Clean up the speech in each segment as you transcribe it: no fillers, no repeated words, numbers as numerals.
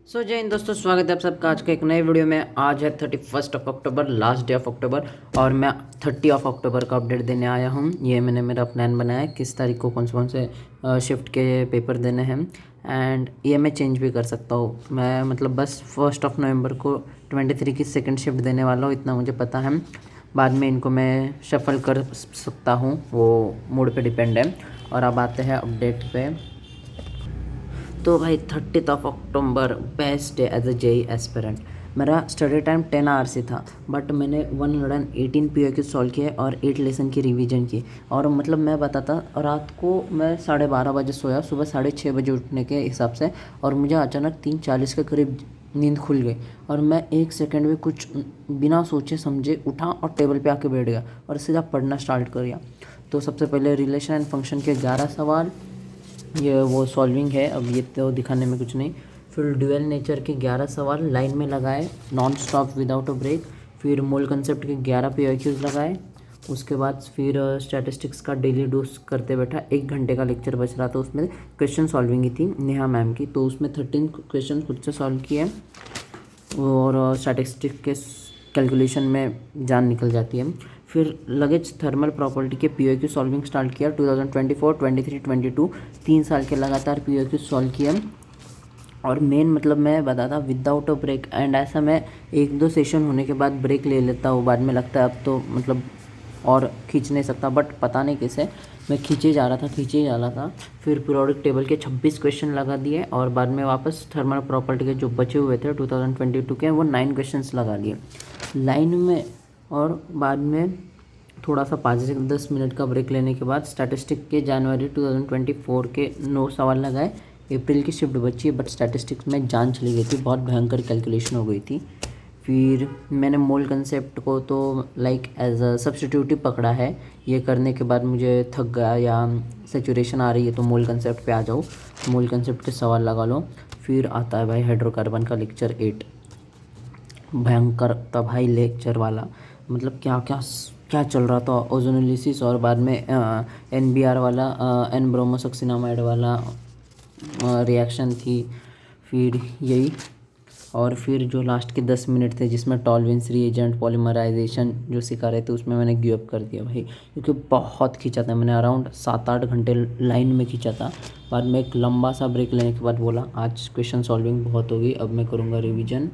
जय हिंद दोस्तों, स्वागत है आप सबका आज के एक नए वीडियो में। आज है 31 of October, last day of October, और मैं 30 ऑफ अक्टूबर का अपडेट देने आया हूँ। ये मैंने मेरा प्लान बनाया है किस तारीख को कौन से शिफ्ट के पेपर देने हैं, एंड ये मैं चेंज भी कर सकता हूँ। मैं मतलब बस 1 नवंबर को 23 की सेकंड शिफ्ट देने वाला हूँ, इतना मुझे पता है। बाद में इनको मैं शफल कर सकता हूँ, वो मूड पे डिपेंड है। और अब आते हैं अपडेट पे। तो भाई 30 of October, best day as a JEE aspirant. मेरा स्टडी टाइम 10 आवर्स ही था, बट मैंने 118 POQ सॉल्व किए और 8 लेसन की रिवीजन की। और मतलब मैं बताता, रात को मैं 12:30 बजे सोया, सुबह 6:30 बजे उठने के हिसाब से, और मुझे अचानक 3:40 के करीब नींद खुल गई। और मैं 1 सेकंड में कुछ बिना सोचे समझे उठा और टेबल पे आके बैठ गया और सीधा पढ़ना स्टार्ट कर दिया। तो सबसे पहले रिलेशन एंड फंक्शन के 11 सवाल, ये वो सॉल्विंग है, अब ये तो दिखाने में कुछ नहीं। फिर ड्यूअल नेचर के 11 सवाल लाइन में लगाए, non stop without a break. फिर मोल कंसेप्ट के 11 POQs लगाए। उसके बाद फिर स्टैटिस्टिक्स का डेली डोज करते बैठा। 1 घंटे का लेक्चर बच रहा था, उसमें क्वेश्चन सॉल्विंग ही थी नेहा मैम की, तो उसमें 13 क्वेश्चन खुद से सॉल्व किए। और स्टैटिस्टिक्स के कैलकुलेशन में जान निकल जाती है। फिर लगेज थर्मल प्रॉपर्टी के POQ सॉल्विंग स्टार्ट किया। 2024, 23, 22 3 साल के लगातार POQ सॉल्व किए। और मेन मतलब मैं बताता विदाउट अ ब्रेक, एंड ऐसा मैं 1-2 सेशन होने के बाद ब्रेक ले लेता हूँ, बाद में लगता है अब तो मतलब और खींच नहीं सकता, बट पता नहीं कैसे मैं खींचे जा रहा था। फिर पीरियोडिक टेबल के 26 क्वेश्चन लगा दिए, और बाद में वापस थर्मल प्रॉपर्टी के जो बचे हुए थे 2022 के, वो 9 क्वेश्चंस लगा दिए लाइन में। और बाद में थोड़ा सा 5 से 10 मिनट का ब्रेक लेने के बाद स्टैटिस्टिक के जनवरी 2024 के 9 सवाल लगाए। अप्रैल की शिफ्ट बची है, बट स्टैटिस्टिक्स में जान चली गई थी, बहुत भयंकर कैलकुलेशन हो गई थी। फिर मैंने मोल कंसेप्ट को तो लाइक एज अ सब्स्टिट्यूटिव पकड़ा है। ये करने के बाद मुझे थक गया या सेचुरेशन आ रही है तो मोल कंसेप्ट पे आ जाओ, मोल कंसेप्ट के सवाल लगा लो। फिर आता है भाई हाइड्रोकार्बन का लेक्चर 8, भयंकर था भाई लेक्चर वाला। मतलब क्या क्या क्या चल रहा था, ओजोनोलिसिस, और बाद में NBR वाला, एन ब्रोमोसक्सिनामाइड वाला रिएक्शन थी। फिर यही, और फिर जो लास्ट के 10 मिनट थे जिसमें टॉलरेंस रिएजेंट पॉलीमराइजेशन जो सिखा रहे थे, उसमें मैंने गिव अप कर दिया भाई, क्योंकि बहुत खींचा था मैंने, अराउंड 7-8 घंटे लाइन में खींचा था। बाद में एक लंबा सा ब्रेक लेने के बाद बोला आज क्वेश्चन सॉल्विंग बहुत होगी, अब मैं करूँगा रिविज़न।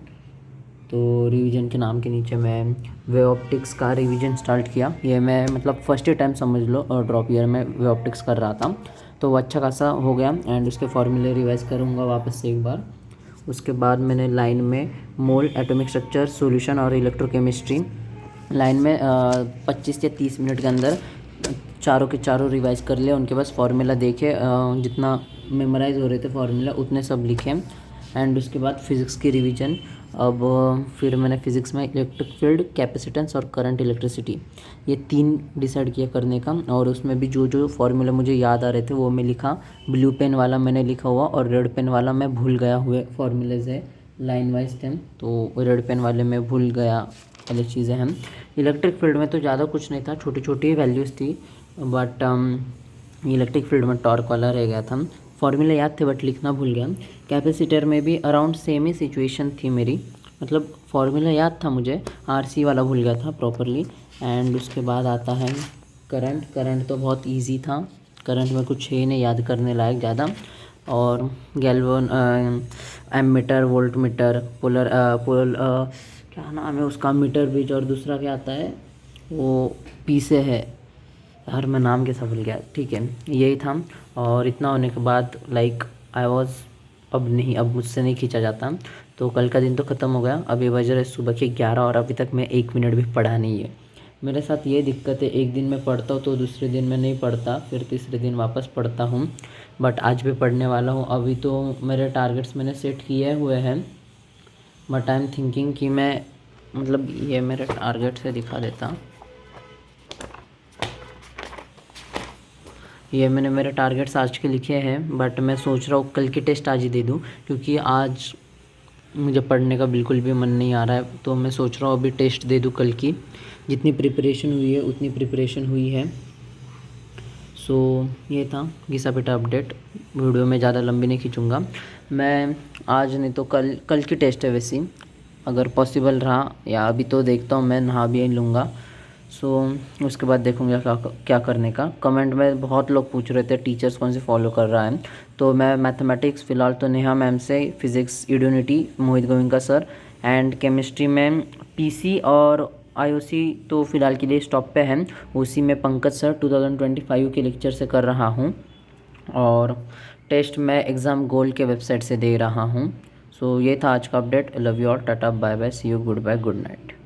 तो रिवीजन के नाम के नीचे मैं वे ऑप्टिक्स का रिवीजन स्टार्ट किया। ये मैं मतलब फर्स्ट ही टाइम समझ लो, और ड्रॉप ईयर में वे ऑप्टिक्स कर रहा था, तो वो अच्छा खासा हो गया। एंड उसके फॉर्मूले रिवाइज करूँगा वापस से एक बार। उसके बाद मैंने लाइन में मोल, एटॉमिक स्ट्रक्चर, सॉल्यूशन और इलेक्ट्रोकेमिस्ट्री लाइन में 25 या 30 मिनट के अंदर चारों के चारों रिवाइज कर लिया। उनके पास फार्मूला देखे, जितना मेमोराइज हो रहे थे फार्मूला उतने सब लिखे। एंड उसके बाद फिज़िक्स की रिवीजन। अब फिर मैंने फिज़िक्स में इलेक्ट्रिक फील्ड, कैपेसिटेंस और करंट इलेक्ट्रिसिटी, ये 3 डिसाइड किया करने का। और उसमें भी जो जो फार्मूला मुझे याद आ रहे थे वो मैं लिखा। ब्लू पेन वाला मैंने लिखा हुआ, और रेड पेन वाला मैं भूल गया हुए फार्मूलेज है, लाइन वाइज थे, तो रेड पेन वाले में भूल गया वाली चीज़ें हैं। इलेक्ट्रिक फील्ड में तो ज़्यादा कुछ नहीं था, छोटी छोटी वैल्यूज़ थी, बट इलेक्ट्रिक फील्ड में टॉर्क वाला रह गया था। फॉर्मूला याद थे बट लिखना भूल गया। कैपेसिटर में भी अराउंड सेम ही सिचुएशन थी मेरी, मतलब फॉर्मूला याद था मुझे, RC वाला भूल गया था प्रॉपरली। एंड उसके बाद आता है करंट तो बहुत इजी था, करंट में कुछ है नहीं याद करने लायक ज़्यादा। और गैल्वन, एमीटर, वोल्ट मीटर, क्या नाम है उसका, मीटर बीज, और दूसरा क्या आता है वो पी से है यार, मैं नाम कैसा भूल गया, ठीक है यही था। और इतना होने के बाद लाइक आई वॉज, अब मुझसे नहीं खींचा जाता। तो कल का दिन तो ख़त्म हो गया, अभी बज रहे सुबह के 11, और अभी तक मैं 1 मिनट भी पढ़ा नहीं है। मेरे साथ ये दिक्कत है, एक दिन मैं पढ़ता हूँ तो दूसरे दिन मैं नहीं पढ़ता, फिर तीसरे दिन वापस पढ़ता हूँ। बट आज भी पढ़ने वाला हूँ। अभी तो मेरे टारगेट्स मैंने सेट किए हुए हैं, बट आई एम थिंकिंग कि मैं मतलब ये मेरे टारगेट से दिखा देता। ये मैंने मेरे टारगेट्स आज के लिखे हैं, बट मैं सोच रहा हूँ कल की टेस्ट आज ही दे दूँ, क्योंकि आज मुझे पढ़ने का बिल्कुल भी मन नहीं आ रहा है। तो मैं सोच रहा हूँ अभी टेस्ट दे दूँ कल की, जितनी प्रिपरेशन हुई है उतनी प्रिपरेशन हुई है। सो ये था घिसा पिटा अपडेट, वीडियो में ज़्यादा लंबी नहीं खींचूँगा। मैं आज नहीं तो कल कल की टेस्ट है वैसी, अगर पॉसिबल रहा, या अभी तो देखता हूँ, मैं नहा भी लूँगा। सो उसके बाद देखूँगा क्या क्या करने का। कमेंट में बहुत लोग पूछ रहे थे टीचर्स कौन से फॉलो कर रहा है, तो मैं मैथमेटिक्स फ़िलहाल तो नेहा मैम से, फिज़िक्स यूनिटी Mohit Goenka sir, and chemistry में पीसी और आईओसी तो फ़िलहाल के लिए स्टॉप पे हैं, उसी में पंकज सर 2025 के लेक्चर से कर रहा हूँ। और टेस्ट मैं एग्ज़ाम गोल्ड के वेबसाइट से दे रहा हूँ। सो ये था आज का update. Love you all, tata bye bye, see you, goodbye, good night.